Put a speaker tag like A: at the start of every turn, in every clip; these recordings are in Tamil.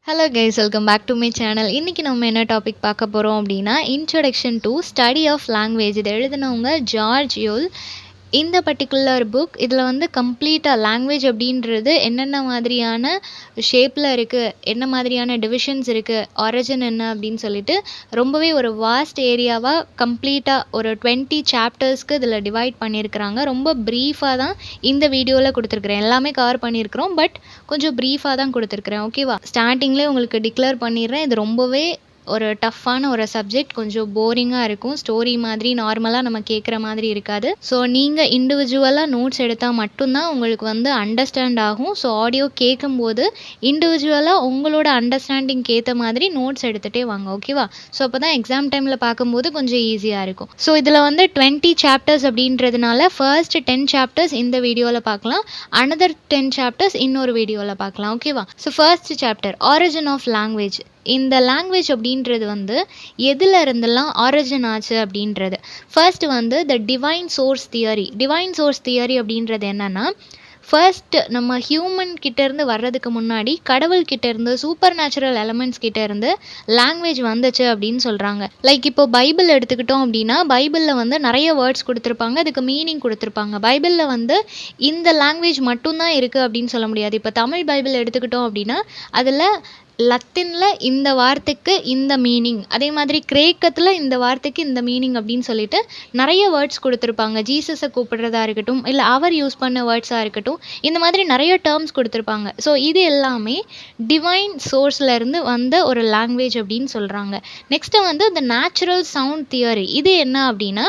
A: Hello guys, welcome back to my channel. இன்னைக்கு நம்ம என்ன டாபிக் பார்க்க போறோம் அப்படின்னா introduction to study of language. இதை எழுதினவங்க ஜார்ஜ் யோல். இந்த பர்டிகுலர் புக் இதில் வந்து கம்ப்ளீட்டாக லாங்குவேஜ் அப்படின்றது என்னென்ன மாதிரியான ஷேப்பில் இருக்குது, என்ன மாதிரியான டிவிஷன்ஸ் இருக்குது, ஆரிஜின் என்ன அப்படின்னு சொல்லிட்டு ரொம்பவே ஒரு வாஸ்ட் ஏரியாவாக கம்ப்ளீட்டாக ஒரு 20 சாப்டர்ஸ்க்கு இதில் டிவைட் பண்ணியிருக்கிறாங்க. ரொம்ப ப்ரீஃபாக தான் இந்த வீடியோவில் கொடுத்துருக்குறேன். எல்லாமே கவர் பண்ணியிருக்கிறோம், பட் கொஞ்சம் ப்ரீஃபாக தான் கொடுத்துருக்குறேன். ஓகேவா? ஸ்டார்டிங்லேயே உங்களுக்கு டிக்ளேர் பண்ணிடுறேன், இது ரொம்பவே ஒரு டஃப்பான ஒரு சப்ஜெக்ட். கொஞ்சம் போரிங்காக இருக்கும், ஸ்டோரி மாதிரி நார்மலாக நம்ம கேட்குற மாதிரி இருக்காது. ஸோ நீங்கள் இண்டிவிஜுவலாக நோட்ஸ் எடுத்தால் மட்டும்தான் உங்களுக்கு வந்து அண்டர்ஸ்டாண்ட் ஆகும். ஸோ ஆடியோ கேட்கும்போது இண்டிவிஜுவலாக உங்களோட அண்டர்ஸ்டாண்டிங்க்கு ஏற்ற மாதிரி நோட்ஸ் எடுத்துகிட்டே வாங்க. ஓகேவா? ஸோ அப்போ தான் எக்ஸாம் டைமில் பார்க்கும்போது கொஞ்சம் ஈஸியாக இருக்கும். ஸோ இதில் வந்து 20 சாப்டர்ஸ் அப்படின்றதுனால ஃபர்ஸ்ட் 10 சாப்டர்ஸ் இந்த வீடியோவில் பார்க்கலாம், அனதர் 10 சாப்டர்ஸ் இன்னொரு வீடியோவில் பார்க்கலாம். ஓகேவா? So first chapter origin of language. இந்த லாங்குவேஜ் அப்படின்றது வந்து எதில் இருந்தெல்லாம் ஆரிஜின் ஆச்சு அப்படின்றது. ஃபர்ஸ்ட் வந்து the divine source theory. Divine source theory அப்படின்றது என்னென்னா, ஃபர்ஸ்ட் நம்ம ஹியூமன் கிட்டேருந்து வர்றதுக்கு முன்னாடி கடவுள்கிட்டேருந்து சூப்பர் நேச்சுரல் எலமெண்ட்ஸ் கிட்டேருந்து லாங்குவேஜ் வந்துச்சு அப்படின்னு சொல்கிறாங்க. லைக் இப்போ பைபிள் எடுத்துக்கிட்டோம் அப்படின்னா பைபிளில் வந்து நிறைய வேர்ட்ஸ் கொடுத்துருப்பாங்க, அதுக்கு மீனிங் கொடுத்துருப்பாங்க. பைபிளில் வந்து இந்த லாங்குவேஜ் மட்டும்தான் இருக்குது அப்படின்னு சொல்ல முடியாது. இப்போ தமிழ் பைபிள் எடுத்துக்கிட்டோம் அப்படின்னா அதில் லத்தினில் இந்த வார்த்தைக்கு இந்த மீனிங், அதே மாதிரி கிரேக்கத்தில் இந்த வார்த்தைக்கு இந்த மீனிங் அப்படின்னு சொல்லிட்டு நிறைய வேர்ட்ஸ் கொடுத்துருப்பாங்க. ஜீசஸை கூப்பிடுறதா இருக்கட்டும், இல்லை அவர் யூஸ் பண்ண வேர்ட்ஸாக இருக்கட்டும், இந்த மாதிரி நிறைய டேர்ம்ஸ் கொடுத்துருப்பாங்க. ஸோ இது எல்லாமே டிவைன் சோர்ஸ்லேருந்து வந்த ஒரு லாங்குவேஜ் அப்படின்னு சொல்கிறாங்க. நெக்ஸ்ட்டு வந்து த நேச்சுரல் சவுண்ட் தியரி. இது என்ன அப்படின்னா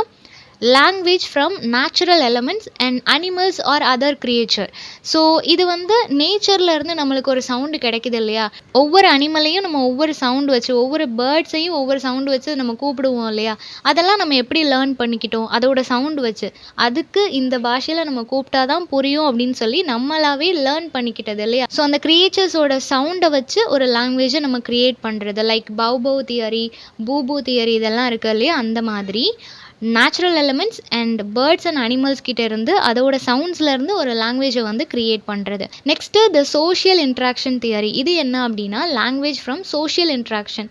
A: language from natural elements and animals or other creature. So இது வந்து நேச்சர்லேருந்து நம்மளுக்கு ஒரு சவுண்டு கிடைக்குது இல்லையா? ஒவ்வொரு அனிமலையும் நம்ம ஒவ்வொரு சவுண்டு வச்சு, ஒவ்வொரு பேர்ட்ஸையும் ஒவ்வொரு சவுண்டு வச்சு நம்ம கூப்பிடுவோம் இல்லையா? அதெல்லாம் நம்ம எப்படி லேர்ன் பண்ணிக்கிட்டோம்? அதோட சவுண்டு வச்சு, அதுக்கு இந்த பாஷையில் நம்ம கூப்பிட்டா தான் புரியும் அப்படின்னு சொல்லி நம்மளாவே லேர்ன் பண்ணிக்கிட்டது இல்லையா? ஸோ அந்த கிரியேச்சர்ஸோட சவுண்டை வச்சு ஒரு லாங்குவேஜை நம்ம க்ரியேட் பண்ணுறது. லைக் பௌபவ் தியரி, பூபு தியரி இதெல்லாம் இருக்குது இல்லையா? அந்த மாதிரி natural elements and birds and animals கிட்ட இருந்து அதோட சவுண்ட்ஸ்லேருந்து ஒரு லாங்குவேஜை வந்து க்ரியேட் பண்ணுறது. Next the social interaction theory. இது என்ன அப்படின்னா லாங்குவேஜ் ஃப்ரம் சோஷியல் இன்ட்ராக்ஷன்.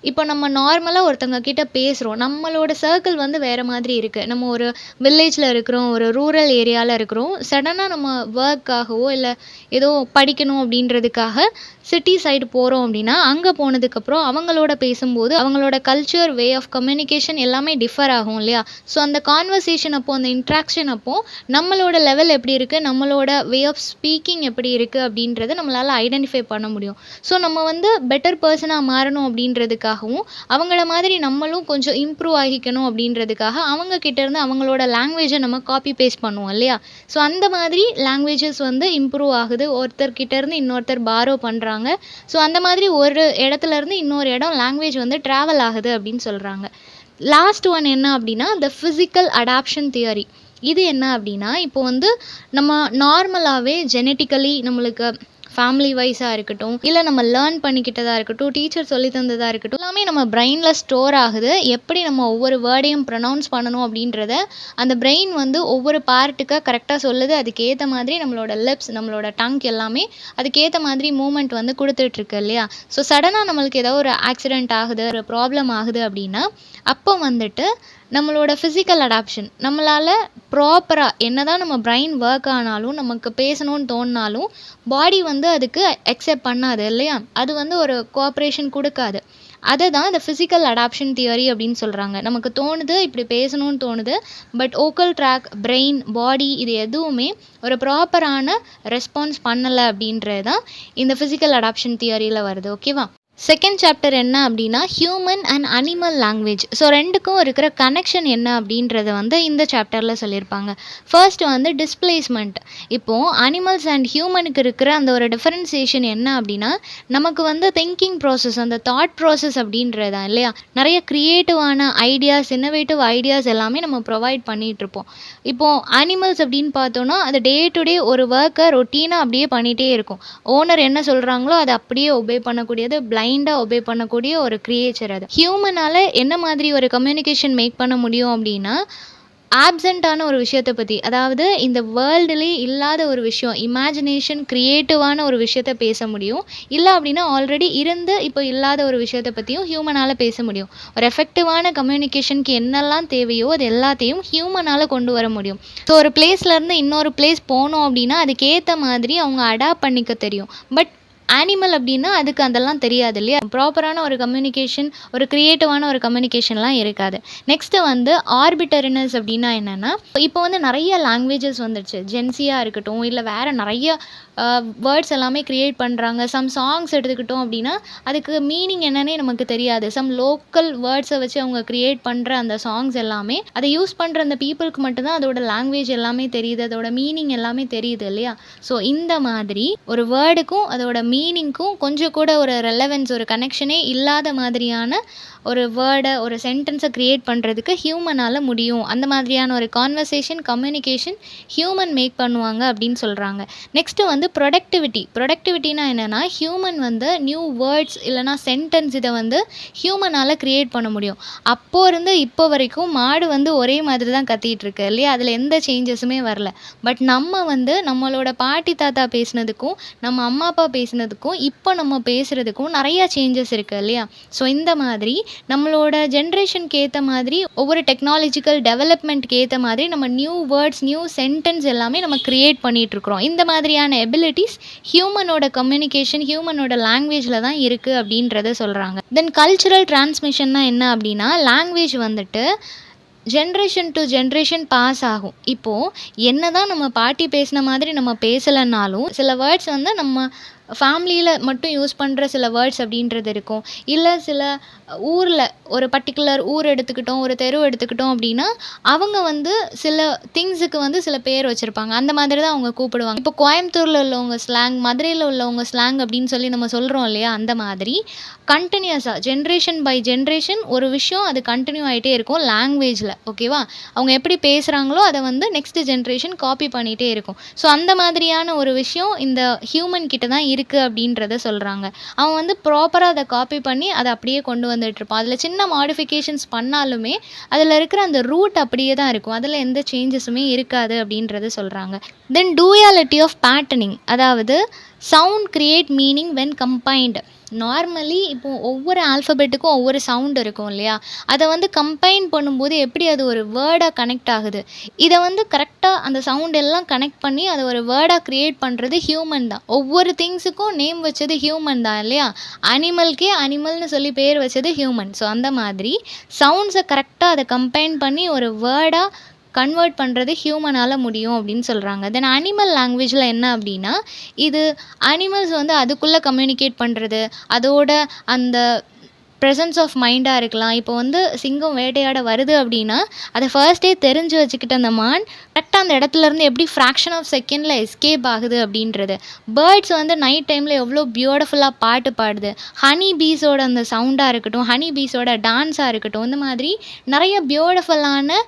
A: இப்போ நம்ம நார்மலாக ஒருத்தவங்க கிட்ட பேசுகிறோம், நம்மளோட சர்க்கிள் வந்து வேறு மாதிரி இருக்குது. நம்ம ஒரு வில்லேஜில் இருக்கிறோம், ஒரு ரூரல் ஏரியாவில் இருக்கிறோம். சடனாக நம்ம ஒர்க்காகவோ இல்லை ஏதோ படிக்கணும் அப்படின்றதுக்காக சிட்டி சைடு போகிறோம் அப்படின்னா அங்கே போனதுக்கப்புறம் அவங்களோட பேசும்போது அவங்களோட கல்ச்சர், வே ஆஃப் கம்யூனிகேஷன் எல்லாமே டிஃபர் ஆகும் இல்லையா? ஸோ அந்த கான்வர்சேஷன் அப்போது, அந்த இன்ட்ராக்ஷன் அப்போது நம்மளோட லெவல் எப்படி இருக்குது, நம்மளோட வே ஆஃப் ஸ்பீக்கிங் எப்படி இருக்குது அப்படின்றத நம்மளால் ஐடென்டிஃபை பண்ண முடியும். ஸோ நம்ம வந்து பெட்டர் பர்சனாக மாறணும் அப்படின்றதுக்காகவும் அவங்கள மாதிரி நம்மளும் கொஞ்சம் இம்ப்ரூவ் ஆகிக்கணும் அப்படின்றதுக்காக அவங்க கிட்டேருந்து அவங்களோட லாங்குவேஜை நம்ம காப்பி பேஸ்ட் பண்ணுவோம் இல்லையா? ஸோ அந்த மாதிரி லாங்குவேஜஸ் வந்து இம்ப்ரூவ் ஆகுது, ஒருத்தர்கிட்டேருந்து இன்னொருத்தர் பாரோ பண்ணுறாங்க. ஸோ அந்த மாதிரி ஒரு இடத்துலேருந்து இன்னொரு இடம் லாங்குவேஜ் வந்து ட்ராவல் ஆகுது அப்படின்னு சொல்கிறாங்க. லாஸ்ட் ஒன் என்ன அப்படின்னா த ஃபிசிக்கல் அடாப்ஷன் தியரி. இது என்ன அப்படின்னா இப்போ வந்து நம்ம நார்மலாகவே ஜெனட்டிக்கலி நம்மளுக்கு ஃபேமிலி வைஸாக இருக்கட்டும், இல்லை நம்ம லேர்ன் பண்ணிக்கிட்டதாக இருக்கட்டும், டீச்சர் சொல்லி தந்ததாக இருக்கட்டும், எல்லாமே நம்ம பிரெயினில் ஸ்டோர் ஆகுது. எப்படி நம்ம ஒவ்வொரு வேர்டையும் ப்ரொனவுன்ஸ் பண்ணணும் அப்படின்றத அந்த பிரெயின் வந்து ஒவ்வொரு பார்ட்டுக்காக கரெக்டாக சொல்லுது. அதுக்கேற்ற மாதிரி நம்மளோட லிப்ஸ், நம்மளோட டங் எல்லாமே அதுக்கேற்ற மாதிரி மூமெண்ட் வந்து கொடுத்துட்ருக்கு இல்லையா? ஸோ சடனாக நம்மளுக்கு ஏதோ ஒரு ஆக்சிடெண்ட் ஆகுது, ஒரு ப்ராப்ளம் ஆகுது அப்படின்னா அப்போ வந்துட்டு நம்மளோட ஃபிசிக்கல் அடாப்ஷன் நம்மளால் ப்ராப்பராக என்ன தான் நம்ம பிரெயின் ஒர்க் ஆனாலும், நமக்கு பேசணும்னு தோணினாலும் பாடி வந்து அதுக்கு அக்செப்ட் பண்ணாது இல்லையா? அது வந்து ஒரு கோஆப்ரேஷன் கொடுக்காது. அதை தான் இந்த ஃபிசிக்கல் அடாப்ஷன் தியரி அப்படின்னு சொல்கிறாங்க. நமக்கு தோணுது, இப்படி பேசணும்னு தோணுது, பட் ஓக்கல் ட்ராக், பிரெயின், பாடி இது எதுவுமே ஒரு ப்ராப்பரான ரெஸ்பான்ஸ் பண்ணலை அப்படின்றது தான் இந்த ஃபிசிக்கல் அடாப்ஷன் தியரியில் வருது. ஓகேவா? செகண்ட் சாப்டர் என்ன அப்படின்னா human and animal language. So ரெண்டுக்கும் இருக்கிற கனெக்ஷன் என்ன அப்படின்றத வந்து இந்த சாப்டரில் சொல்லியிருப்பாங்க. ஃபர்ஸ்ட் வந்து டிஸ்பிளேஸ்மெண்ட். இப்போது அனிமல்ஸ் அண்ட் ஹியூமனுக்கு இருக்கிற அந்த ஒரு டிஃபரன்சியேஷன் என்ன அப்படின்னா நமக்கு வந்து திங்கிங் ப்ராசஸ், அந்த தாட் ப்ராசஸ் அப்படின்றதான் இல்லையா? நிறைய க்ரியேட்டிவான ஐடியாஸ், இன்னோவேட்டிவ் ஐடியாஸ் எல்லாமே நம்ம ப்ரொவைட் பண்ணிகிட்ருப்போம். இப்போது அனிமல்ஸ் அப்படின்னு பார்த்தோன்னா அது டே டு டே ஒரு ஒர்க்கை ரொட்டீனாக அப்படியே பண்ணிகிட்டே இருக்கும். ஓனர் என்ன சொல்கிறாங்களோ அதை அப்படியே ஒபே பண்ணக்கூடியது, பிளைண்டாக ஒபே பண்ணக்கூடிய ஒரு கிரியேச்சர் அது. ஹியூமனால் என்ன மாதிரி ஒரு கம்யூனிகேஷன் மேக் பண்ண முடியும் அப்படின்னா ஆப்சென்ட்டான ஒரு விஷயத்த பத்தி, அதாவது இந்த வேர்ல்டுலயே இல்லாத ஒரு விஷயம், இமேஜினேஷன் கிரியேட்டிவான ஒரு விஷயத்த பேச முடியும். இல்ல அப்டின்னா ஆல்ரெடி இருந்து இப்போ இல்லாத ஒரு விஷயத்த பத்தியும் ஹியூமனால பேச முடியும். ஒரு எஃபெக்டிவான கம்யூனிகேஷனுக்கு என்னெல்லாம் தேவையோ அது எல்லாத்தையும் ஹியூமனால கொண்டு வர முடியும். ஸோ ஒரு பிளேஸ்லேருந்து இன்னொரு பிளேஸ் போனோம் அப்டின்னா அதுக்கேத்த மாதிரி அவங்க அடாப்ட் பண்ணிக்க தெரியும். பட் அனிமல் அப்டின்னா அதுக்கு அதெல்லாம் தெரியாது இல்லையா? ப்ராப்பரான ஒரு கம்யூனிகேஷன், ஒரு கிரியேட்டிவான ஒரு கம்யூனிகேஷன்லாம் இருக்காது. நெக்ஸ்ட்டு வந்து ஆர்பிட்டரினஸ் அப்டின்னா என்னன்னா, இப்போ வந்து நெறைய லாங்குவேஜஸ் வந்துடுச்சு. ஜென்ஸியா இருக்கட்டும், இல்ல வேற நெறைய வேர்ட்ஸ் எல்லாமே கிரியேட் பண்றாங்க. சம் சாங்ஸ் எடுத்துக்கிட்டோம் அப்டின்னா, அதுக்கு மீனிங் என்னன்னே நமக்கு தெரியாது. சம் லோக்கல் வேர்ட்ஸ வச்சு அவங்க கிரியேட் பண்ற அந்த சாங்ஸ் எல்லாமே, அத யூஸ் பண்ற அந்த பீப்பிள்க்கு மட்டும் தான் அதோட லாங்குவேஜ் எல்லாமே தெரியுது. அதோட மீனிங் எல்லாமே தெரியுது இல்லையா? ஸோ இந்த மாதிரி ஒரு வேர்டுக்கும் அதோட மீனிங்க்கும் கொஞ்சம் கூட ஒரு ரெலவன்ஸ், ஒரு கனெக்ஷனே இல்லாத மாதிரியான ஒரு வேர்ட, ஒரு சென்டென்ஸ கிரியேட் பண்றதுக்கு ஹியூமனால முடியும். அந்த மாதிரியான ஒரு கான்வர்சேஷன், கம்யூனிகேஷன் ஹியூமன் மேக் பண்ணுவாங்க அப்படின்னு சொல்றாங்க. நெக்ஸ்ட்டு வந்து ப்ரொடக்டிவிட்டினா என்னன்னா, ஹியூமன் வந்து நியூ வேர்ட்ஸ் இல்லன்னா சென்டென்ஸ் இத வந்து ஹியூமனால கிரியேட் பண்ண முடியும். அப்போ இருந்து இப்போ வரைக்கும் மாடு வந்து ஒரே மாதிரி தான் கத்திட்டு இருக்கு இல்லையா? அதில எந்த சேஞ்சஸுமே வரல. பட் நம்ம வந்து நம்மளோட பாட்டி, தாத்தா பேசினதுக்கும், நம்ம அம்மா, அப்பா பேசினதுக்கும், இப்போ நம்ம பேசுறதுக்கும் நெறைய சேஞ்சஸ் இருக்கு இல்லையா? ஸோ இந்த மாதிரி நம்மளோட ஜென்ரேஷனுக்கு ஏத்த மாதிரி ஒவ்வொரு டெக்னாலஜிக்கல் டெவலப்மெண்ட்க்கு ஏத்த மாதிரி நம்ம நியூ வேர்ட்ஸ், நியூ சென்டென்ஸ் எல்லாமே நம்ம கிரியேட் பண்ணிட்டு இருக்கிறோம். இந்த மாதிரியான எபிலிட்டிஸ் ஹியூமனோட கம்யூனிகேஷன், ஹியூமனோட லாங்குவேஜ்ல தான் இருக்கு அப்படின்றத சொல்றாங்க. தென் கல்ச்சுரல் டிரான்ஸ்மிஷன்னா என்ன அப்படின்னா, லாங்குவேஜ் வந்துட்டு ஜென்ரேஷன் டு ஜென்ரேஷன் பாஸ் ஆகும். இப்போ என்னதான் நம்ம பாட்டி பேசின மாதிரி நம்ம பேசலனாலும், சில வேர்ட்ஸ் வந்து நம்ம ஃபேமிலியில மட்டும் யூஸ் பண்ற சில வேர்ட்ஸ் அப்படின்றது இருக்கும். இல்ல சில ஊர்ல ஒரு பர்ட்டிகுலர் ஊர் எடுத்துக்கிட்டோம், ஒரு தெரு எடுத்துக்கிட்டோம் அப்படின்னா, அவங்க வந்து சில திங்ஸுக்கு வந்து சில பேர் வச்சிருப்பாங்க. அந்த மாதிரி தான் அவங்க கூப்பிடுவாங்க. இப்போ கோயம்புத்தூர்ல உள்ளவங்க ஸ்லாங், மதுரையில உள்ளவங்க ஸ்லாங் அப்படின்னு சொல்லி நம்ம சொல்றோம் இல்லையா? அந்த மாதிரி கன்டினியூஸா ஜென்ரேஷன் பை ஜென்ரேஷன் ஒரு விஷயம் அது கன்டின்யூ ஆயிட்டே இருக்கும் லாங்குவேஜ்ல. ஓகேவா? அவங்க எப்படி பேசுறாங்களோ அத வந்து நெக்ஸ்ட் ஜென்ரேஷன் காப்பி பண்ணிட்டே இருக்கும். ஸோ அந்த மாதிரியான ஒரு விஷயம் இந்த ஹியூமன் கிட்ட தான் இருக்கு அப்படின்றத சொல்றாங்க. அவன் வந்து ப்ராப்பரா அத காப்பி பண்ணி அத அப்படியே கொண்டு வந்துட்டுருப்பான். அதில சின்ன மாடிஃபிகேஷன்ஸ் பண்ணாலுமே, அதில இருக்கிற அந்த ரூட் அப்படியே தான் இருக்கும். அதில எந்த சேஞ்சஸுமே இருக்காது அப்படின்றத சொல்றாங்க. தென் டூயாலிட்டி ஆஃப் பேட்டர்னிங், அதாவது sound create meaning when combined. Normally இப்போ ஒவ்வொரு ஆல்ஃபபெட்டுக்கும் ஒவ்வொரு சவுண்ட் இருக்கும் இல்லையா? அத வந்து கம்பைன் பண்ணும்போது எப்படி அது ஒரு வேர்டா கனெக்ட் ஆகுது. இத வந்து கரெக்ட்டா அந்த சவுண்ட் எல்லாம் கனெக்ட் பண்ணி அத ஒரு வேர்டா கிரியேட் பண்றது ஹியூமன் தான். ஒவ்வொரு திங்ஸுக்கும் நேம் வச்சது ஹியூமன் தான் இல்லையா? அனிமல்க்கே அனிமல்னு சொல்லி பேர் வச்சது ஹியூமன். ஸோ அந்த மாதிரி சவுண்ட்ஸ கரெக்ட்டா அத கம்பைன் பண்ணி ஒரு வேர்டா கன்வெர்ட் பண்றது ஹியூமனால முடியும் அப்படின்னு சொல்றாங்க. தென் அனிமல் லாங்குவேஜ்ல என்ன அப்படின்னா, இது அனிமல்ஸ் வந்து அதுக்குள்ள கம்யூனிகேட் பண்றது, அதோட அந்த பிரசன்ஸ் ஆஃப் மைண்டா இருக்கலாம். இப்போ வந்து சிங்கம் வேட்டையாட வருது அப்படின்னா, அத ஃபர்ஸ்ட்டே தெரிஞ்சு வச்சுக்கிட்ட அந்த மான், கரெக்ட்டா அந்த இடத்துலருந்து எப்படி ஃப்ராக்ஷன் ஆஃப் செகண்ட்ல எஸ்கேப் ஆகுது அப்படின்றது. பேர்ட்ஸ் வந்து நைட் டைம்ல எவ்வளோ பியூட்டிஃபுல்லா பாட்டு பாடுது. ஹனி பீஸோட அந்த சவுண்டா இருக்கட்டும், ஹனி பீஸோட டான்ஸா இருக்கட்டும், இந்த மாதிரி நெறைய பியூட்டிஃபுல்லான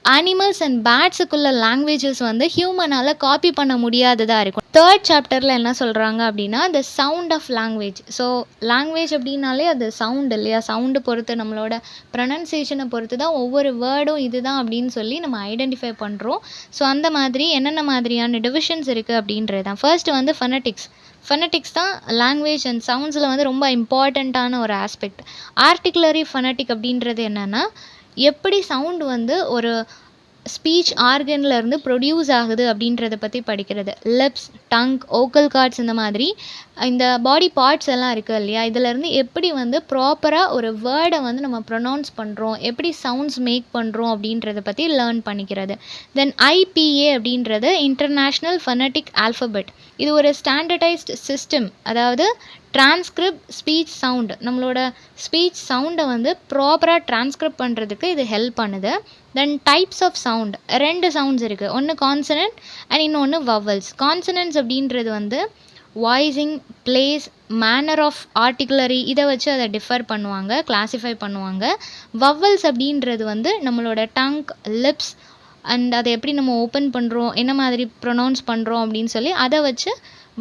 A: அனிமல்ஸ் அண்ட் பேர்ட்ஸுக்குள்ள லாங்குவேஜஸ் வந்து ஹியூமனால காப்பி பண்ண முடியாததா இருக்கும். 3rd சாப்டர்ல என்ன சொல்றாங்க அப்படின்னா, the sound of language. So language அப்படின்னாலே அது சவுண்ட் இல்லையா? சவுண்டு பொறுத்து நம்மளோட ப்ரொனன்சியேஷனை பொறுத்து தான் ஒவ்வொரு வேர்டும் இதுதான் அப்படின்னு சொல்லி நம்ம ஐடென்டிஃபை பண்ணுறோம். ஸோ அந்த மாதிரி என்னென்ன மாதிரியான டிவிஷன்ஸ் இருக்குது அப்படின்றது தான். ஃபர்ஸ்ட் வந்து ஃபனட்டிக்ஸ். ஃபனட்டிக்ஸ் தான் லாங்குவேஜ் அண்ட் சவுண்ட்ஸில் வந்து ரொம்ப இம்பார்ட்டண்ட்டான ஒரு ஆஸ்பெக்ட். ஆர்டிகுலரி ஃபனட்டிக் அப்படின்றது என்னென்னா, எப்படி சவுண்ட் வந்து ஒரு ஸ்பீச் ஆர்கன்ல இருந்து ப்ரொடியூஸ் ஆகுது அப்படின்றத பற்றி படிக்கிறது. லிப்ஸ், டங், ஓக்கல் கார்ட்ஸ் இந்த மாதிரி இந்த பாடி பார்ட்ஸ் எல்லாம் இருக்குது இல்லையா? இதிலேருந்து எப்படி வந்து ப்ராப்பராக ஒரு வேர்டை வந்து நம்ம ப்ரொனவுன்ஸ் பண்ணுறோம், எப்படி சவுண்ட்ஸ் மேக் பண்ணுறோம் அப்படின்றத பற்றி லேர்ன் பண்ணிக்கிறது. தென் ஐபிஏ அப்படின்றது இன்டர்நேஷ்னல் ஃபனட்டிக் ஆல்ஃபபெட். இது ஒரு ஸ்டாண்டர்டைஸ்டு சிஸ்டம். அதாவது டிரான்ஸ்கிரிப்ட் ஸ்பீச் சவுண்ட், நம்மளோட ஸ்பீச் சவுண்டை வந்து ப்ராப்பராக டிரான்ஸ்கிரிப்ட் பண்ணுறதுக்கு இது ஹெல்ப் பண்ணுது. Then types of sound, 2 sounds இருக்குது. ஒன்று கான்சனன்ட் அண்ட் இன்னொன்று வவல்ஸ். கான்சனன்ட்ஸ் அப்படின்றது வந்து voicing, place, manner of articulation இதை வச்சு அதை டிஃபர் பண்ணுவாங்க, கிளாஸிஃபை பண்ணுவாங்க. வவல்ஸ் அப்படின்றது வந்து நம்மளோட டங், லிப்ஸ் அண்ட் அதை எப்படி நம்ம ஓப்பன் பண்ணுறோம், என்ன மாதிரி ப்ரொனவுன்ஸ் பண்ணுறோம் அப்படின்னு சொல்லி அதை வச்சு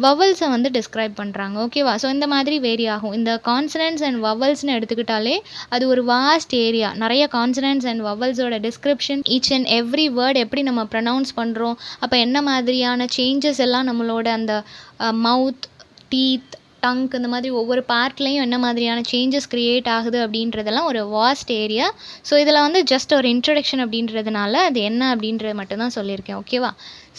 A: வவல்ஸை வந்து டிஸ்கிரைப் பண்ணுறாங்க. ஓகேவா? ஸோ இந்த மாதிரி வேரி ஆகும். இந்த கான்சனன்ட்ஸ் அண்ட் வவல்ஸ்னு எடுத்துக்கிட்டாலே அது ஒரு வாஸ்ட் ஏரியா. நிறைய கான்சனன்ட்ஸ் அண்ட் வவல்ஸோட description, each and every word எப்படி நம்ம ப்ரொனவுன்ஸ் பண்ணுறோம், அப்போ என்ன மாதிரியான சேஞ்சஸ் எல்லாம் நம்மளோட அந்த மவுத், டீத், டங்க் இந்த மாதிரி ஒவ்வொரு பார்ட்லேயும் என்ன மாதிரியான சேஞ்சஸ் க்ரியேட் ஆகுது அப்படின்றதெல்லாம் ஒரு வாஸ்ட் ஏரியா. ஸோ இதில் வந்து ஜஸ்ட் ஒரு இன்ட்ரடக்ஷன் அப்படின்றதுனால அது என்ன அப்படின்றது மட்டும்தான் சொல்லியிருக்கேன். ஓகேவா?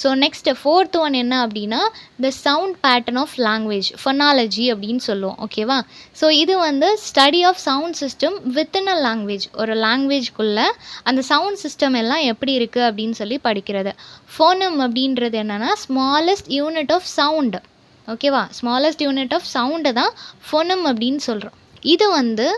A: ஸோ நெக்ஸ்ட் ஃபோர்த் ஒன் என்ன அப்படின்னா the sound pattern of language, phonology அப்படின்னு சொல்லுவோம். ஓகேவா? ஸோ இது வந்து study of sound system within a language. ஒரு லாங்குவேஜ்குள்ளே அந்த சவுண்ட் சிஸ்டம் எல்லாம் எப்படி இருக்குது அப்படின்னு சொல்லி படிக்கிறது. ஃபோனம் அப்படின்றது என்னென்னா ஸ்மாலஸ்ட் யூனிட் ஆஃப் சவுண்டு. ஓகேவா? ஸ்மாலஸ்ட் யூனிட் ஆஃப் சவுண்டை தான் ஃபொனம் அப்படின்னு சொல்கிறோம். இது வந்து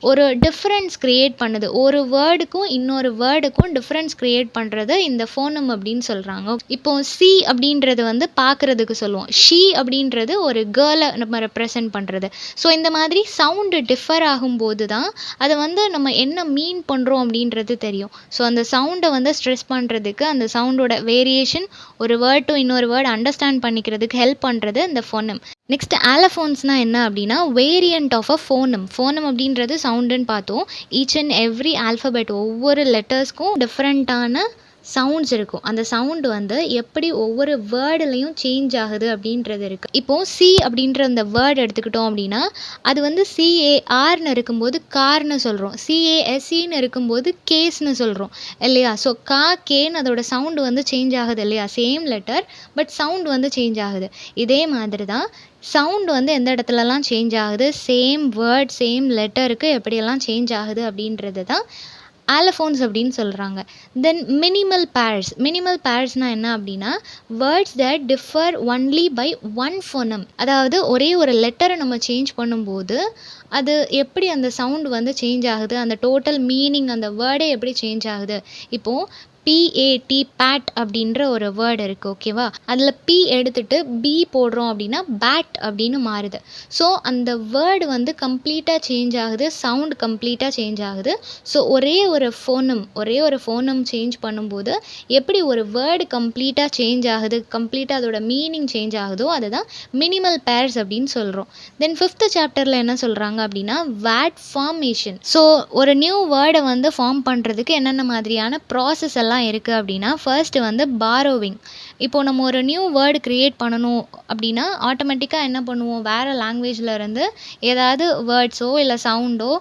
A: ஒரு டிஃப்ரென்ஸ் க்ரியேட் பண்ணுது. ஒரு வேர்டுக்கும் இன்னொரு வேர்டுக்கும் டிஃப்ரென்ஸ் க்ரியேட் பண்ணுறது இந்த ஃபோனம் அப்படின்னு சொல்கிறாங்க. இப்போ சி அப்படின்றது வந்து பார்க்குறதுக்கு சொல்லுவோம். ஷீ அப்படின்றது ஒரு கேர்ளை நம்ம ரெப்ரசன்ட் பண்ணுறது. ஸோ இந்த மாதிரி சவுண்டு டிஃபர் ஆகும்போது தான் அதை வந்து நம்ம என்ன மீன் பண்ணுறோம் அப்படின்றது தெரியும். ஸோ அந்த சவுண்டை வந்து ஸ்ட்ரெஸ் பண்ணுறதுக்கு, அந்த சவுண்டோட வேரியேஷன் ஒரு வேர்ட் டு இன்னொரு வேர்டு அண்டர்ஸ்டாண்ட் பண்ணிக்கிறதுக்கு ஹெல்ப் பண்ணுறது இந்த ஃபோனம். நெக்ஸ்ட் ஆலஃபோன்ஸ்னால் என்ன அப்படின்னா வேரியண்ட் ஆஃப் அ ஃபோனம். ஃபோனம் அப்படின்றது சவுண்டுன்னு பார்த்தோம். ஈச் அண்ட் எவ்ரி ஆல்ஃபபெட், ஒவ்வொரு லெட்டர்ஸ்க்கும் டிஃப்ரெண்ட்டான சவுண்ட்ஸ் இருக்கும். அந்த சவுண்டு வந்து எப்படி ஒவ்வொரு வேர்டுலையும் சேஞ்ச் ஆகுது அப்படின்றது இருக்குது. இப்போது சி அப்படின்ற அந்த வேர்டு எடுத்துக்கிட்டோம் அப்படின்னா அது வந்து சிஏஆர்னு இருக்கும்போது கார்னு சொல்கிறோம். சிஏஎஸ்சின்னு இருக்கும்போது கேஸ்னு சொல்கிறோம் இல்லையா? ஸோ கா கேன்னு அதோட சவுண்டு வந்து சேஞ்ச் ஆகுது இல்லையா? சேம் லெட்டர் பட் சவுண்டு வந்து சேஞ்ச் ஆகுது. இதே மாதிரி தான் சவுண்ட் வந்து எந்த இடத்துலலாம் சேஞ்ச் ஆகுது, சேம் வேர்ட் சேம் லெட்டருக்கு எப்படியெல்லாம் சேஞ்ச் ஆகுது அப்படின்றது தான் ஆலஃபோன்ஸ் அப்படின்னு சொல்கிறாங்க. Then minimal pairs. மினிமல் பேர்ஸ்னால் என்ன அப்படின்னா words that differ only by one phoneme. அதாவது ஒரே ஒரு லெட்டரை நம்ம சேஞ்ச் பண்ணும்போது அது எப்படி அந்த சவுண்ட் வந்து சேஞ்ச் ஆகுது, அந்த டோட்டல் மீனிங் அந்த வேர்டே எப்படி சேஞ்ச் ஆகுது. இப்போது பிஏடி பேட் அப்படின்ற ஒரு வேர்டு இருக்குது. ஓகேவா? அதில் பி எடுத்துகிட்டு பி போடுறோம் அப்படின்னா பேட் அப்படின்னு மாறுது. ஸோ அந்த வேர்டு வந்து கம்ப்ளீட்டாக சேஞ்ச் ஆகுது, சவுண்ட் கம்ப்ளீட்டாக சேஞ்ச் ஆகுது. ஸோ ஒரே ஒரு ஃபோனம் சேஞ்ச் பண்ணும்போது எப்படி ஒரு வேர்டு கம்ப்ளீட்டாக சேஞ்ச் ஆகுது, கம்ப்ளீட்டாக அதோட மீனிங் சேஞ்ச் ஆகுதோ அதுதான் மினிமல் பேர்ஸ் அப்படின்னு சொல்கிறோம். தென் 5th சாப்டரில் என்ன சொல்கிறாங்க அப்படின்னா வேர்ட் ஃபார்மேஷன். ஸோ ஒரு நியூ வேர்டை வந்து ஃபார்ம் பண்ணுறதுக்கு என்னென்ன மாதிரியான ப்ராசஸ் எல்லாம் இருக்குது அப்படின்னா ஃபர்ஸ்ட் வந்து பாரோவிங். இப்போது நம்ம ஒரு நியூ வேர்டு க்ரியேட் பண்ணணும் அப்படின்னா ஆட்டோமேட்டிக்காக என்ன பண்ணுவோம், வேறு லாங்குவேஜில் இருந்து ஏதாவது வேர்ட்ஸோ இல்லை சவுண்டோ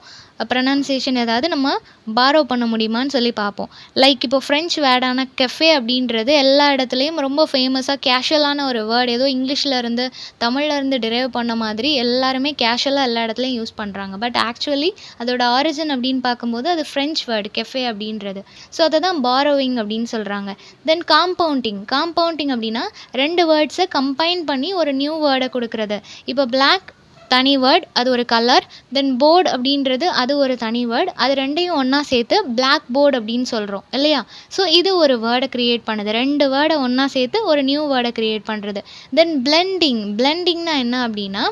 A: ப்ரனன்சியேஷன் ஏதாவது நம்ம பாரோ பண்ண முடியுமான்னு சொல்லி பார்ப்போம். லைக் இப்போ ஃப்ரெஞ்ச் வேர்டான கெஃபே அப்படின்றது எல்லா இடத்துலையும் ரொம்ப ஃபேமஸாக கேஷுவலான ஒரு வேர்டு, ஏதோ இங்கிலீஷில் இருந்து தமிழில் இருந்து டிரைவ் பண்ண மாதிரி எல்லாருமே கேஷுவலாக எல்லா இடத்துலையும் யூஸ் பண்ணுறாங்க. பட் ஆக்சுவலி அதோட ஆரிஜின் அப்படின்னு பார்க்கும்போது அது ஃப்ரெஞ்ச் வேர்டு கெஃபே அப்படின்றது. ஸோ அதை தான் பாரோவிங் அப்படின்னு சொல்கிறாங்க. தென் காம்பவுண்டிங் அப்படின்னா 2 வேர்ட்ஸை கம்பைன் பண்ணி ஒரு நியூ வேர்டை கொடுக்குறது. இப்போ பிளாக் தனி வேர்ட், அது ஒரு கலர். தென் போர்டு அப்படின்றது அது ஒரு தனி வேர்ட். அது ரெண்டையும் ஒன்றா சேர்த்து பிளாக் போர்டு அப்படின்னு சொல்கிறோம் இல்லையா? ஸோ இது ஒரு வேர்டை க்ரியேட் பண்ணுது. 2 வேர்டை ஒன்றா சேர்த்து ஒரு நியூ வேர்டை க்ரியேட் பண்ணுறது. தென் பிளெண்டிங்னா என்ன அப்படின்னா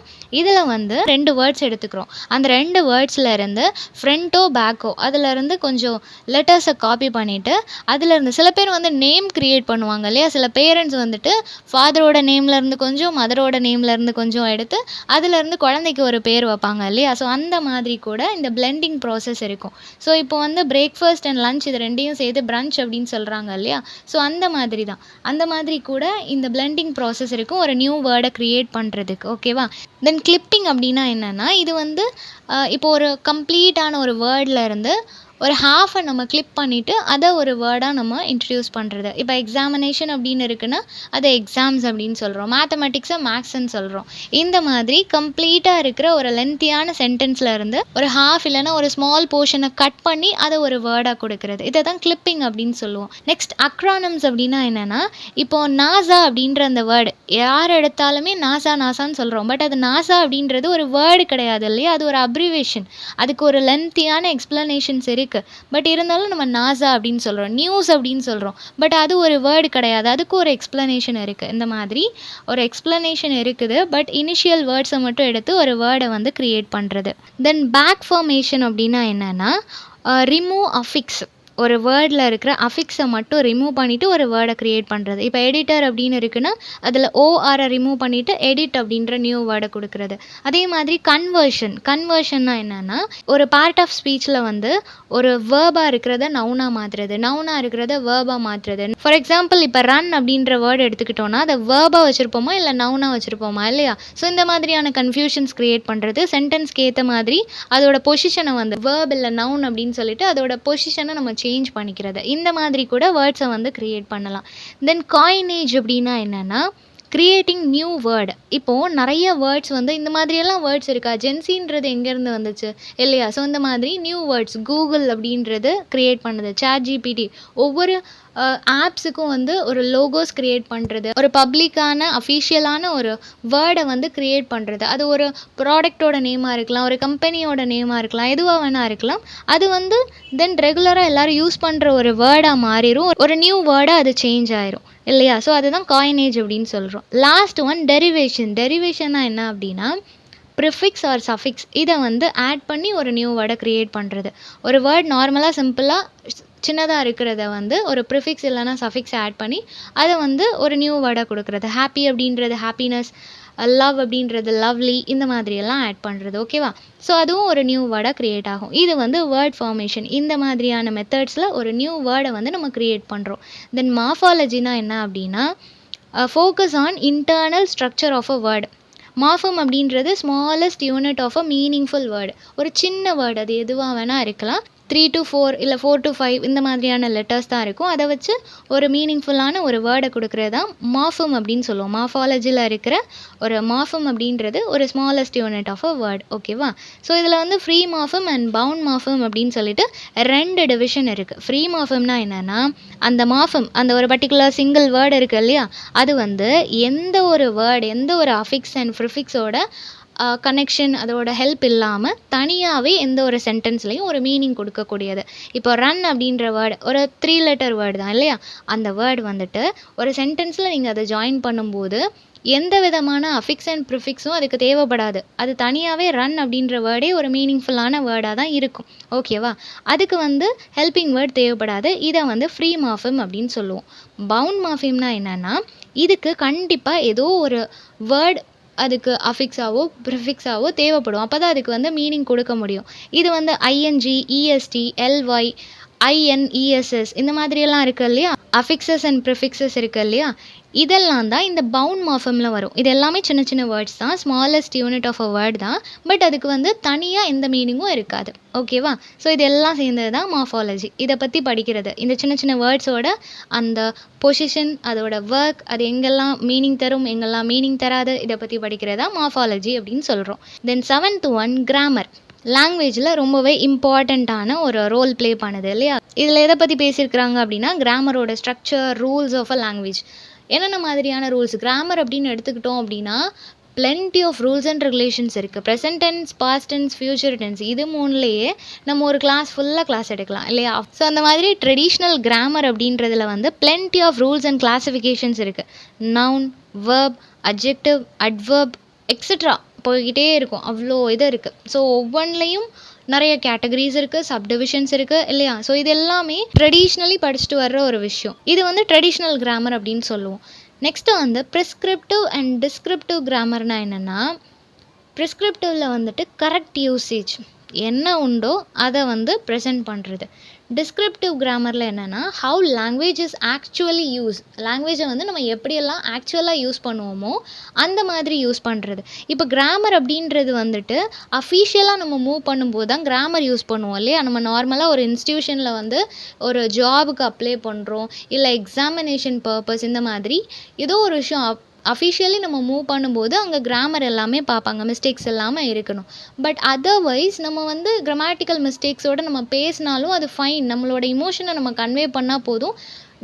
A: இதில் வந்து 2 வேர்ட்ஸ் எடுத்துக்கிறோம். அந்த 2 வேர்ட்ஸில் இருந்து ஃப்ரண்ட்டோ பேக்கோ அதிலேருந்து கொஞ்சம் லெட்டர்ஸை காப்பி பண்ணிவிட்டு அதிலேருந்து சில பேர் வந்து நேம் க்ரியேட் பண்ணுவாங்க இல்லையா? சில பேரண்ட்ஸ் வந்துட்டு ஃபாதரோட நேம்லேருந்து கொஞ்சம் மதரோட நேம்லேருந்து கொஞ்சம் எடுத்து அதிலேருந்து குழந்தைக்கு ஒரு பேர் வைப்பாங்க இல்லையா? ஸோ அந்த மாதிரி கூட இந்த பிளெண்டிங் ப்ராசஸ் இருக்கும். ஸோ இப்போ வந்து பிரேக்ஃபாஸ்ட் அண்ட் லஞ்ச் இது 2யும் சேர்த்து பிரன்ச் அப்படின்னு சொல்கிறாங்க இல்லையா? ஸோ அந்த மாதிரி தான், அந்த மாதிரி கூட இந்த பிளெண்டிங் ப்ராசஸ் இருக்கும் ஒரு நியூ வேர்டை க்ரியேட் பண்ணுறதுக்கு. ஓகேவா? தென் கிளிப்பிங் அப்படின்னா என்னென்னா இது வந்து இப்போ ஒரு கம்ப்ளீட்டான ஒரு வேர்டில் இருந்து ஒரு ஹாஃபை நம்ம கிளிப் பண்ணிவிட்டு அதை ஒரு வேர்டாக நம்ம இன்ட்ரடியூஸ் பண்ணுறது. இப்போ எக்ஸாமினேஷன் அப்படின்னு இருக்குன்னா அதை எக்ஸாம்ஸ் அப்படின்னு சொல்கிறோம். மேத்தமெட்டிக்ஸை மேக்ஸ்ன்னு சொல்கிறோம். இந்த மாதிரி கம்ப்ளீட்டாக இருக்கிற ஒரு லென்த்தியான சென்டென்ஸில் இருந்து ஒரு ஹாஃப் இல்லைன்னா ஒரு ஸ்மால் போர்ஷனை கட் பண்ணி அதை ஒரு வேர்டாக கொடுக்கறது. இதை தான் கிளிப்பிங் அப்படின்னு சொல்லுவோம். நெக்ஸ்ட் அக்ரானம்ஸ் அப்படின்னா என்னென்னா இப்போது நாசா அப்படின்ற அந்த வேர்டு யார் எடுத்தாலுமே நாசான்னு சொல்கிறோம். பட் அது நாசா அப்படின்றது ஒரு வேர்டு கிடையாது இல்லையா? அது ஒரு அப்ரிவேஷன். அதுக்கு ஒரு லென்த்தியான எக்ஸ்ப்ளனேஷன்ஸ் இருக்குது. பட் இருந்தாலும் நம்ம நாசா அப்படின்னு சொல்கிறோம். நியூஸ் அப்படின்னு சொல்கிறோம். பட் அது ஒரு வேர்டு கிடையாது, அதுக்கு ஒரு எக்ஸ்ப்ளனேஷன் இருக்குது. இந்த மாதிரி ஒரு எக்ஸ்ப்ளனேஷன் இருக்குது. பட் இனிஷியல் வேர்ட்ஸை மட்டும் எடுத்து ஒரு வேர்டை வந்து க்ரியேட் பண்ணுறது. தென் பேக் ஃபார்மேஷன் அப்படின்னா என்னென்னா ரிமூவ் அஃபிக்ஸ். ஒரு வேர்டில் இருக்கிற அஃபிக்ஸை மட்டும் ரிமூவ் பண்ணிவிட்டு ஒரு வேர்டை க்ரியேட் பண்ணுறது. இப்போ எடிட்டர் அப்படின்னு இருக்குன்னா அதில் ஓஆரை ரிமூவ் பண்ணிவிட்டு எடிட் அப்படின்ற நியூ வேர்டை கொடுக்குறது. அதே மாதிரி கன்வர்ஷன்னா என்னென்னா ஒரு பார்ட் ஆஃப் ஸ்பீச்சில் வந்து ஒரு வேர்பாக இருக்கிறத நவுனாக மாற்றுறது, நவுனாக இருக்கிறத வேர்பாக மாற்றுறது. ஃபார் எக்ஸாம்பிள் இப்போ ரன் அப்படின்ற வேர்டு எடுத்துக்கிட்டோன்னா அதை வேர்பாக வச்சுருப்போமா இல்லை நவுனாக வச்சுருப்போமா இல்லையா? ஸோ இந்த மாதிரியான கன்ஃபியூஷன்ஸ் க்ரியேட் பண்ணுறது, சென்டென்ஸ்க்கு ஏற்ற மாதிரி அதோட பொசிஷனை வந்து வேர்ப் இல்லை நவுன் அப்படின்னு சொல்லிட்டு அதோட பொசிஷனை நம்ம சேஞ்ச் பண்ணிக்கிறது. இந்த மாதிரி கூட வேர்ட்ஸை வந்து க்ரியேட் பண்ணலாம். தென் காயினேஜ் அப்படின்னா என்னென்னா கிரியேட்டிங் நியூ வேர்டு. இப்போது நிறைய வேர்ட்ஸ் வந்து இந்த மாதிரியெல்லாம் வேர்ட்ஸ் இருக்கா, ஜென்சின்றது எங்கேருந்து வந்துச்சு இல்லையா? ஸோ இந்த மாதிரி நியூ வேர்ட்ஸ் கூகுள் அப்படின்றது க்ரியேட் பண்ணுது, சாட் ஜிபிடி ஒவ்வொரு ஆப்ஸுக்கும் வந்து ஒரு லோகோஸ் க்ரியேட் பண்ணுறது, ஒரு பப்ளிக்கான அஃபிஷியலான ஒரு வேர்டை வந்து க்ரியேட் பண்ணுறது. அது ஒரு ப்ராடக்டோட நேமாக இருக்கலாம், ஒரு கம்பெனியோட நேமாக இருக்கலாம், எதுவாக வேணால் இருக்கலாம். அது வந்து தென் ரெகுலராக எல்லோரும் யூஸ் பண்ணுற ஒரு வேர்டாக மாறிடும், ஒரு நியூ வேர்டாக அது சேஞ்ச் ஆயிரும் இல்லையா? ஸோ அதுதான் காயினேஜ் அப்படின்னு சொல்கிறோம். லாஸ்ட் ஒன் டெரிவேஷன்னா என்ன அப்படின்னா ப்ரிஃபிக்ஸ் ஆர் சஃபிக்ஸ் இதை வந்து ஆட் பண்ணி ஒரு நியூ வேர்டை க்ரியேட் பண்ணுறது. ஒரு வேர்ட் நார்மலாக சிம்பிளாக சின்னதாக இருக்கிறத வந்து ஒரு ப்ரிஃபிக்ஸ் இல்லைனா சஃபிக்ஸ் ஆட் பண்ணி அதை வந்து ஒரு நியூ வேர்டாக கொடுக்குறது. ஹாப்பி அப்படின்றது ஹாப்பினஸ், லவ் அப்படின்றது லவ்லி, இந்த மாதிரியெல்லாம் ஆட் பண்ணுறது. ஓகேவா? ஸோ அதுவும் ஒரு நியூ வேர்டாக க்ரியேட் ஆகும். இது வந்து வேர்ட் ஃபார்மேஷன். இந்த மாதிரியான மெத்தட்ஸில் ஒரு நியூ வேர்டை வந்து நம்ம க்ரியேட் பண்ணுறோம். தென் மார்ஃபாலஜினா என்ன அப்படின்னா focus on internal structure of a word. Morpheme அப்படின்றது smallest unit of a meaningful word. ஒரு சின்ன வேர்டு, அது எதுவாக வேணால் இருக்கலாம். 3 to 4 இல்லை 4 to 5 இந்த மாதிரியான லெட்டர்ஸ் தான் இருக்கும். அதை வச்சு ஒரு மீனிங்ஃபுல்லான ஒரு வேர்டை கொடுக்குறது தான் மார்ஃபம் அப்படின்னு சொல்லுவோம். மார்ஃபாலஜியில் இருக்கிற ஒரு மார்ஃபம் அப்படின்றது ஒரு smallest unit of a word. ஓகேவா? ஸோ இதில் வந்து free morpheme and bound morpheme அப்படின்னு சொல்லிட்டு 2 டிவிஷன் இருக்குது. ஃப்ரீ மார்ஃபம்னா என்னென்னா அந்த மார்ஃபம், அந்த ஒரு பர்டிகுலர் சிங்கிள் வேர்டு இருக்குது இல்லையா, அது வந்து எந்த ஒரு வேர்டு, எந்த ஒரு அஃபிக்ஸ் அண்ட் ப்ரிஃபிக்ஸோட கனெக்ஷன், அதோட ஹெல்ப் இல்லாமல் தனியாகவே எந்த ஒரு சென்டென்ஸ்லையும் ஒரு மீனிங் கொடுக்கக்கூடியது. இப்போ ரன் அப்படின்ற வேர்டு ஒரு 3 லெட்டர் வேர்டு தான் இல்லையா? அந்த வேர்டு வந்துட்டு ஒரு சென்டென்ஸில் நீங்கள் அதை ஜாயின் பண்ணும்போது எந்த விதமான அஃபிக்ஸ் அண்ட் ப்ரிஃபிக்ஸும் அதுக்கு தேவைப்படாது. அது தனியாகவே ரன் அப்படின்ற வேர்டே ஒரு மீனிங்ஃபுல்லான வேர்டாக தான் இருக்கும். ஓகேவா? அதுக்கு வந்து ஹெல்பிங் வேர்ட் தேவைப்படாது. இதை வந்து ஃப்ரீ மார்ஃபம் அப்படின்னு சொல்லுவோம். பவுண்ட் மார்ஃபம்னா என்னென்னா இதுக்கு கண்டிப்பாக ஏதோ ஒரு வேர்டு அதுக்கு அஃபிக்ஸாவோ ப்ரிஃபிக்ஸாவோ தேவைப்படும். அப்போ தான் அதுக்கு வந்து மீனிங் கொடுக்க முடியும். இது வந்து ஐஎன்ஜி, இஎஸ்டி, எல்ஒய், ஐஎன்இஎஸ்எஸ் இந்த மாதிரியெல்லாம் இருக்குது இல்லையா, அஃபிக்ஸஸ் அண்ட் ப்ரிஃபிக்ஸஸ் இருக்குது இல்லையா, இதெல்லாம் தான் இந்த பவுண்ட் மார்ஃபமில் வரும். இது எல்லாமே சின்ன சின்ன வேர்ட்ஸ் தான், smallest unit of a word தான். பட் அதுக்கு வந்து தனியாக எந்த மீனிங்கும் இருக்காது. ஓகேவா? ஸோ இதெல்லாம் சேர்ந்தது தான் மார்ஃபாலஜி. இதை பற்றி படிக்கிறது, இந்த சின்ன சின்ன வேர்ட்ஸோட அந்த பொசிஷன், அதோட ஒர்க், அது எங்கெல்லாம் மீனிங் தரும், எங்கெல்லாம் மீனிங் தராது, இதை பற்றி படிக்கிறது தான் மார்ஃபாலஜி அப்படின்னு சொல்கிறோம். தென் 7th ஒன் கிராமர். லாங்குவேஜில் ரொம்பவே இம்பார்ட்டண்ட்டான ஒரு ரோல் ப்ளே பண்ணுது இல்லையா? இதில் எதை பற்றி பேசியிருக்கிறாங்க அப்படின்னா கிராமரோட structure, rules of a language. என்னென்ன மாதிரியான ரூல்ஸ் கிராமர் அப்படின்னு எடுத்துக்கிட்டோம் அப்படின்னா plenty of rules and regulations இருக்குது. Present tense, past tense, future tense, இது மூணுலேயே நம்ம ஒரு கிளாஸ் எடுக்கலாம் இல்லையா? ஸோ அந்த மாதிரி ட்ரெடிஷ்னல் கிராமர் அப்படின்றதுல வந்து plenty of rules and classifications இருக்குது. Noun, verb, adjective, adverb extra போய்கிட்டே இருக்கும். அவ்வளோ இது இருக்குது. ஸோ ஒவ்வொன்றிலையும் நிறைய கேட்டகரிஸ் இருக்குது, சப்டிவிஷன்ஸ் இருக்குது இல்லையா? ஸோ இது எல்லாமே ட்ரெடிஷ்னலி படிச்சுட்டு வர்ற ஒரு விஷயம். இது வந்து ட்ரெடிஷ்னல் கிராமர் அப்படின்னு சொல்லுவோம். நெக்ஸ்ட்டு வந்து ப்ரிஸ்கிரிப்டிவ் அண்ட் டிஸ்கிரிப்டிவ் கிராமர்னா என்னென்னா ப்ரிஸ்கிரிப்டிவில் வந்துட்டு கரெக்ட் யூசேஜ் என்ன உண்டோ அதை வந்து ப்ரெசென்ட் பண்ணுறது. டிஸ்கிரிப்டிவ் கிராமரில் என்னென்னா how language is actually use, லாங்குவேஜை வந்து நம்ம எப்படியெல்லாம் ஆக்சுவலாக யூஸ் பண்ணுவோமோ அந்த மாதிரி யூஸ் பண்ணுறது. இப்போ கிராமர் அப்படின்றது வந்துட்டு அஃபிஷியலாக நம்ம மூவ் பண்ணும்போது தான் கிராமர் யூஸ் பண்ணுவோம் இல்லையா? நம்ம நார்மலாக ஒரு இன்ஸ்டியூஷனில் வந்து ஒரு ஜாபுக்கு அப்ளை பண்ணுறோம், இல்லை எக்ஸாமினேஷன் பர்பஸ், இந்த மாதிரி ஏதோ ஒரு விஷயம் அஃபிஷியலி நம்ம மூவ் பண்ணும்போது அங்கே கிராமர் எல்லாமே பார்ப்பாங்க, மிஸ்டேக்ஸ் இல்லாமல் இருக்கணும். பட் அதர்வைஸ் நம்ம வந்து கிராமட்டிக்கல் மிஸ்டேக்ஸோடு நம்ம பேசினாலும் அது ஃபைன், நம்மளோட இமோஷனை நம்ம கன்வே பண்ணால் போதும்.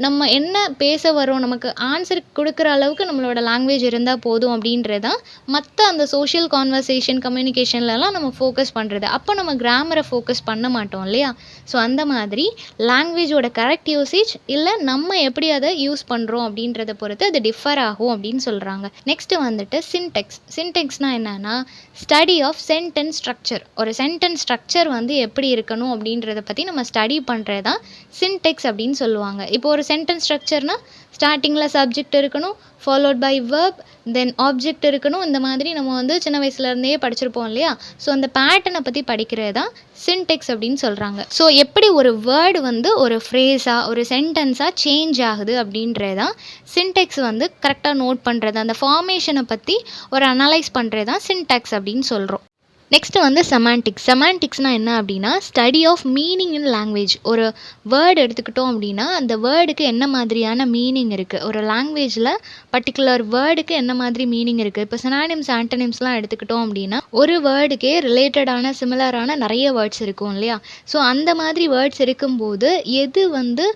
A: நம்ம என்ன பேச வரோம், நமக்கு ஆன்சர் குடுக்குற அளவுக்கு நம்மளோட லாங்குவேஜ் இருந்தா போதும் அப்படின்றது தான் மத்த அந்த சோஷியல் கான்வர்சேஷன், கம்யூனிகேஷன்லலாம் நம்ம ஃபோக்கஸ் பண்றது. அப்போ நம்ம கிராமர ஃபோக்கஸ் பண்ண மாட்டோம் இல்லையா? ஸோ அந்த மாதிரி லாங்குவேஜோட கரெக்ட் யூசேஜ் இல்ல நம்ம எப்படி அத யூஸ் பண்றோம் அப்படின்றத பொறுத்து அது டிஃபர் ஆகும் அப்படின்னு சொல்றாங்க. நெக்ஸ்ட் வந்துட்டு சின்டெக்ஸ். சின்டெக்ஸ்னா என்னன்னா, ஸ்டடி ஆஃப் சென்டென்ஸ் ஸ்ட்ரக்சர். ஒரு சென்டென்ஸ் ஸ்ட்ரக்சர் வந்து எப்படி இருக்கணும் அப்படின்றத பத்தி நம்ம ஸ்டடி பண்றது தான் சின்டெக்ஸ் அப்படின்னு சொல்லுவாங்க. இப்போ ஒரு சென்டென்ஸ் ஸ்ட்ரக்சர்னா ஸ்டார்ட்டிங்ல சப்ஜெக்ட் இருக்கணும், followed by verb, then object இருக்கணும். இந்த மாதிரி நம்ம வந்து சின்ன வயசுலேருந்தே படிச்சிருப்போம் இல்லையா? ஸோ அந்த பேட்டர்னை பற்றி படிக்கிறது தான் சின்டெக்ஸ் அப்படின்னு சொல்கிறாங்க. ஸோ எப்படி ஒரு வேர்டு வந்து ஒரு ஃப்ரேஸாக ஒரு சென்டென்ஸாக சேஞ்ச் ஆகுது அப்படின்றது தான் சின்டெக்ஸ் வந்து கரெக்டாக நோட் பண்ணுறது, அந்த ஃபார்மேஷனை பற்றி ஒரு அனலைஸ் பண்ணுறது தான் சின்டெக்ஸ் அப்படின்னு சொல்கிறோம். நெக்ஸ்ட் வந்து செமாண்டிக்ஸ். செமாண்டிக்ஸ்னால் என்ன அப்படின்னா, study of meaning in language. ஒரு வேர்டு எடுத்துக்கிட்டோம் அப்படின்னா அந்த வேர்டுக்கு என்ன மாதிரியான மீனிங் இருக்குது, ஒரு லாங்குவேஜில் பர்டிகுலர் வேர்டுக்கு என்ன மாதிரி மீனிங் இருக்குது. இப்போ சினானிம்ஸ் ஆன்டனிம்ஸ்லாம் எடுத்துக்கிட்டோம் அப்படின்னா ஒரு வேர்டுக்கே ரிலேட்டடான சிமிலரான நிறைய வேர்ட்ஸ் இருக்கும் இல்லையா? ஸோ அந்த மாதிரி வேர்ட்ஸ் இருக்கும்போது எது வந்து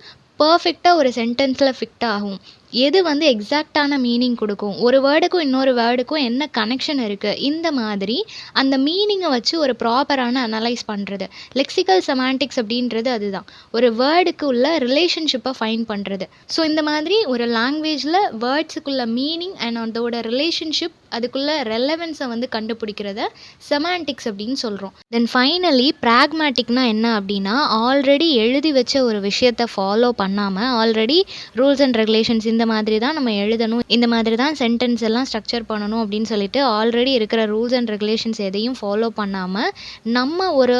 A: பர்ஃபெக்டாக ஒரு சென்டென்ஸில் ஃபிட் ஆகும், எது வந்து எக்ஸாக்டான மீனிங் கொடுக்கும், ஒரு வேர்டுக்கும் இன்னொரு வேர்டுக்கும் என்ன கனெக்ஷன் இருக்குது, இந்த மாதிரி அந்த மீனிங்கை வச்சு ஒரு ப்ராப்பரான அனலைஸ் பண்ணுறது. லெக்சிக்கல் செமாண்டிக்ஸ் அப்படின்றது அதுதான், ஒரு வேர்டுக்கு உள்ள ரிலேஷன்ஷிப்பை ஃபைண்ட் பண்ணுறது. ஸோ இந்த மாதிரி ஒரு லாங்குவேஜில் வேர்ட்ஸுக்குள்ள மீனிங் அண்ட் அதோட ரிலேஷன்ஷிப், அதுக்குள்ள ரெலவென்ஸை வந்து கண்டுபிடிக்கிறத செமாண்டிக்ஸ் அப்படின்னு சொல்கிறோம். தென் ஃபைனலி ப்ராக்மேட்டிக்னா என்ன அப்படின்னா, ஆல்ரெடி எழுதி வச்ச ஒரு விஷயத்தை ஃபாலோ பண்ணாமல், ஆல்ரெடி ரூல்ஸ் அண்ட் ரெகுலேஷன்ஸ் இந்த மாதிரி தான் நம்ம எழுதணும், இந்த மாதிரி தான் சென்டென்ஸ் எல்லாம் ஸ்ட்ரக்சர் பண்ணணும் அப்படின்னு சொல்லிட்டு ஆல்ரெடி இருக்கிற ரூல்ஸ் அண்ட் ரெகுலேஷன்ஸ் எதையும் ஃபாலோ பண்ணாமல் நம்ம ஒரு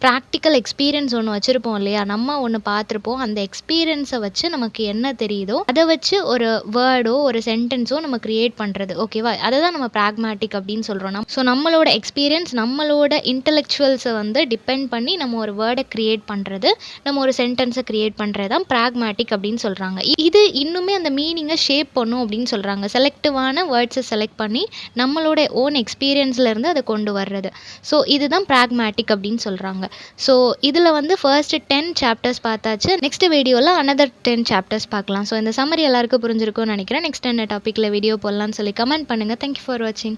A: ப்ராக்டிக்கல் எக்ஸ்பீரியன்ஸ் ஒன்று வச்சுருப்போம் இல்லையா? நம்ம ஒன்று பார்த்துருப்போம், அந்த எக்ஸ்பீரியன்ஸை வச்சு நமக்கு என்ன தெரியுதோ அதை வச்சு ஒரு வேர்டோ ஒரு சென்டென்ஸோ நம்ம க்ரியேட் பண்ணுறது. ஓகேவா? அதை தான் நம்ம ப்ராக்மேட்டிக் அப்படின்னு சொல்கிறோம். ஸோ நம்மளோட எக்ஸ்பீரியன்ஸ், நம்மளோட இன்டெலெக்சுவல்ஸை வந்து டிபெண்ட் பண்ணி நம்ம ஒரு வேர்டை க்ரியேட் பண்ணுறது, நம்ம ஒரு சென்டென்ஸை க்ரியேட் பண்ணுறது தான் ப்ராக்மேட்டிக் அப்படின்னு சொல்கிறாங்க. இது இன்னுமே அந்த மீனிங்கை ஷேப் பண்ணும் அப்படின்னு சொல்கிறாங்க. செலக்டிவான வேர்ட்ஸை செலக்ட் பண்ணி நம்மளோட ஓன் எக்ஸ்பீரியன்ஸ்லேருந்து அதை கொண்டு வர்றது. ஸோ இதுதான் ப்ராக்மேட்டிக் அப்படின்னு சொல்கிறாங்க. ஸோ இதில் வந்து ஃபர்ஸ்ட் 10 சாப்டர்ஸ் பார்த்தாச்சு. நெக்ஸ்ட் வீடியோவில் அனதர் 10 சாப்டர்ஸ் பார்க்கலாம். ஸோ இந்த சம்மரி எல்லாருக்கும் புரிஞ்சிருக்கும்னு நினைக்கிறேன். நெக்ஸ்ட் என்ன டாப்பிக்கில் வீடியோ போடலான்னு சொல்லி கமெண்ட் பண்ணுங்கள். தேங்க்யூ ஃபார் வாட்சிங்.